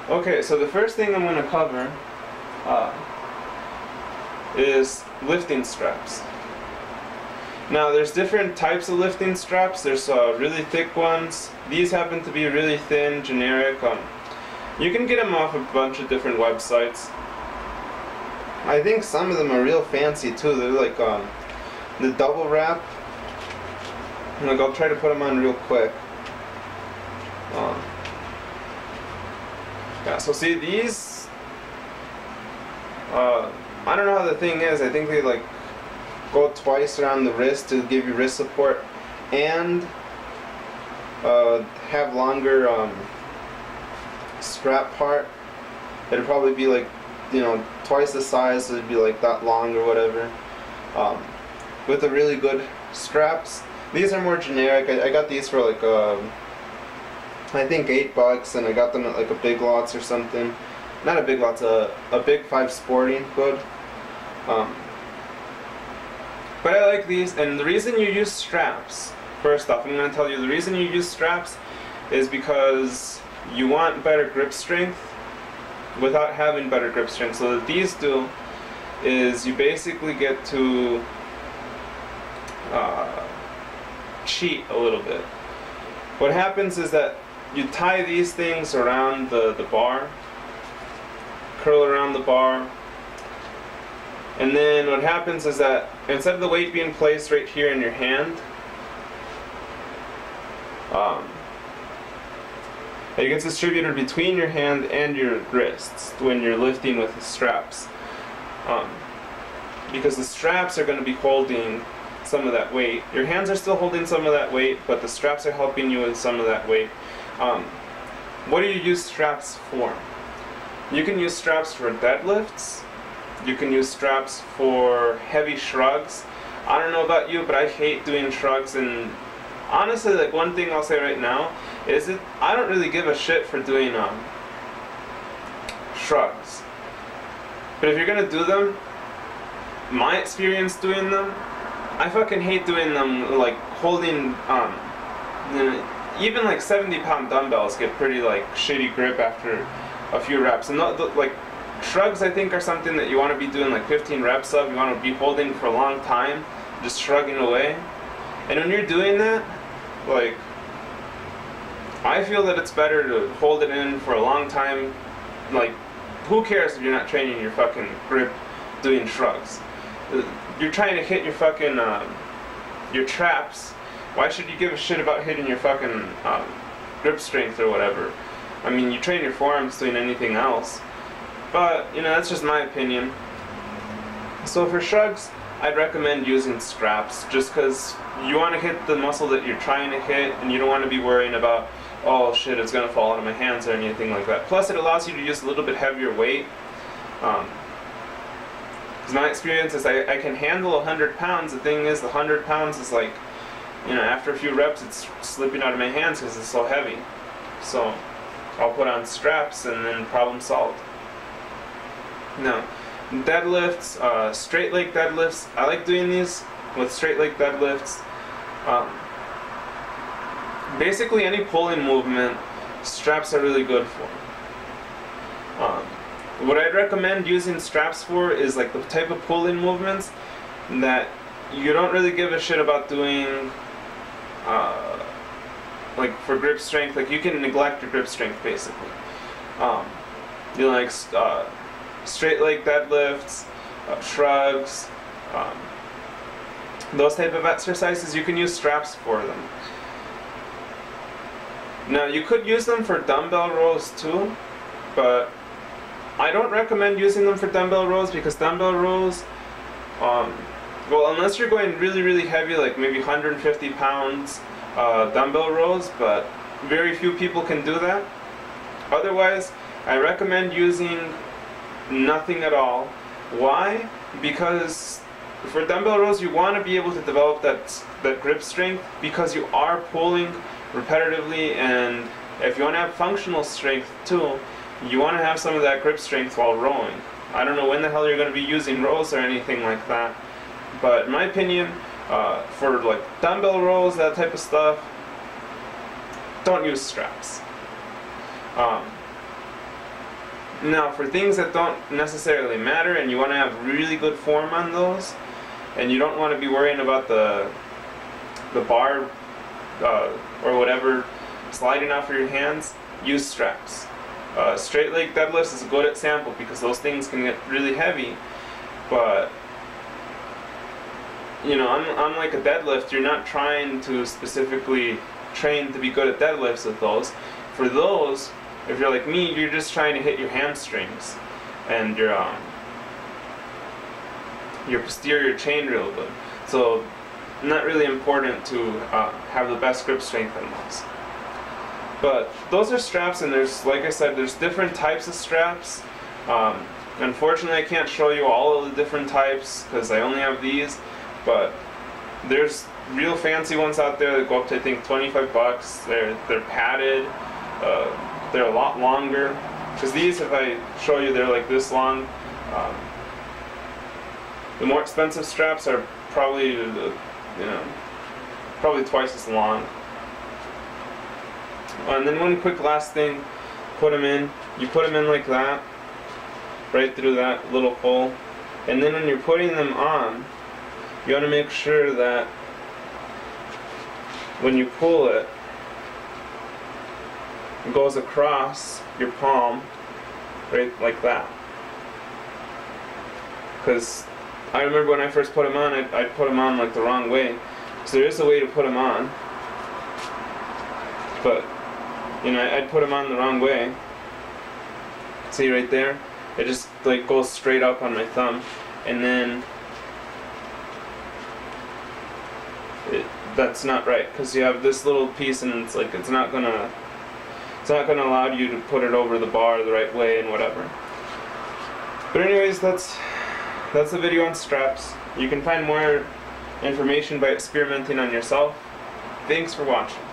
Okay, so the first thing I'm going to cover is lifting straps. Now there's different types of lifting straps. There's really thick ones. These happen to be really thin, generic. You can get them off a bunch of different websites. I think some of them are real fancy too. They're like the double wrap. Like, I'll try to put them on real quick. Yeah, so see these, I don't know how the thing is. I think they like go twice around the wrist to give you wrist support, and have longer strap part. It'd probably be like, twice the size, so it'd be like that long or whatever. With the really good straps. These are more generic. I got these for like I think $8, and I got them at like a Big Lots or something. Not a Big Lots, a Big 5 Sporting Good. But I like these, and the reason you use straps, first off, I'm going to tell you the reason you use straps is because you want better grip strength without having better grip strength. So what these do is you basically get to cheat a little bit. What happens is that you tie these things around the bar, curl around the bar, and then what happens is that instead of the weight being placed right here in your hand, it gets distributed between your hand and your wrists when you're lifting with the straps. Because the straps are going to be holding some of that weight. Your hands are still holding some of that weight, but the straps are helping you with some of that weight. What do you use straps for? You can use straps for deadlifts. You can use straps for heavy shrugs. I don't know about you, but I hate doing shrugs, and honestly, like, one thing I'll say right now is that I don't really give a shit for doing shrugs. But if you're gonna do them, my experience doing them, I fucking hate doing them like holding even like 70-pound dumbbells get pretty like shitty grip after a few reps. And like shrugs, I think, are something that you want to be doing like 15 reps of. You want to be holding for a long time, just shrugging away. And when you're doing that, like, I feel that it's better to hold it in for a long time. Like, who cares if you're not training your fucking grip doing shrugs? You're trying to hit your fucking your traps. Why should you give a shit about hitting your fucking grip strength or whatever? I mean, you train your forearms doing anything else. But, that's just my opinion. So for shrugs, I'd recommend using straps, just because you want to hit the muscle that you're trying to hit, and you don't want to be worrying about, oh shit, it's going to fall out of my hands or anything like that. Plus, it allows you to use a little bit heavier weight. Because my experience is I can handle 100 pounds. The thing is, the 100 pounds is like, after a few reps, it's slipping out of my hands because it's so heavy. So I'll put on straps and then problem solved. Now, deadlifts, straight leg deadlifts, I like doing these with straight leg deadlifts. Basically, any pulling movement, straps are really good for. What I'd recommend using straps for is like the type of pulling movements that you don't really give a shit about doing, like for grip strength. Like, you can neglect your grip strength basically. Straight leg deadlifts, shrugs, those type of exercises, you can use straps for them. Now, you could use them for dumbbell rows too, but I don't recommend using them for dumbbell rows, because dumbbell rows, unless you're going really, really heavy, like maybe 150 pounds dumbbell rows, but very few people can do that. Otherwise, I recommend using nothing at all. Why? Because for dumbbell rows, you want to be able to develop that grip strength, because you are pulling repetitively, and if you want to have functional strength too, you want to have some of that grip strength while rowing. I don't know when the hell you're going to be using rows or anything like that, but in my opinion, for like dumbbell rows, that type of stuff, don't use straps. Now for things that don't necessarily matter and you want to have really good form on those, and you don't want to be worrying about the bar or whatever sliding off of your hands, use straps. Straight leg deadlifts is a good example because those things can get really heavy, but you know, unlike a deadlift, you're not trying to specifically train to be good at deadlifts with those. For those, if you're like me, you're just trying to hit your hamstrings and your posterior chain real good. So not really important to have the best grip strength on those. But those are straps, and there's, like I said, there's different types of straps. Unfortunately, I can't show you all of the different types because I only have these, but there's real fancy ones out there that go up to, I think, 25 bucks. They're padded. They're a lot longer. Because these, if I show you, they're like this long. The more expensive straps are probably, probably twice as long. And then one quick last thing, put them in. You put them in like that, right through that little hole. And then when you're putting them on, you want to make sure that when you pull it, it goes across your palm, right like that. Because I remember when I first put them on, I'd put them on like the wrong way. So there is a way to put them on, but I'd put them on the wrong way. See right there? It just like goes straight up on my thumb, and then that's not right because you have this little piece, and it's like it's not gonna allow you to put it over the bar the right way and whatever. But anyways, that's the video on straps. You can find more information by experimenting on yourself. Thanks for watching.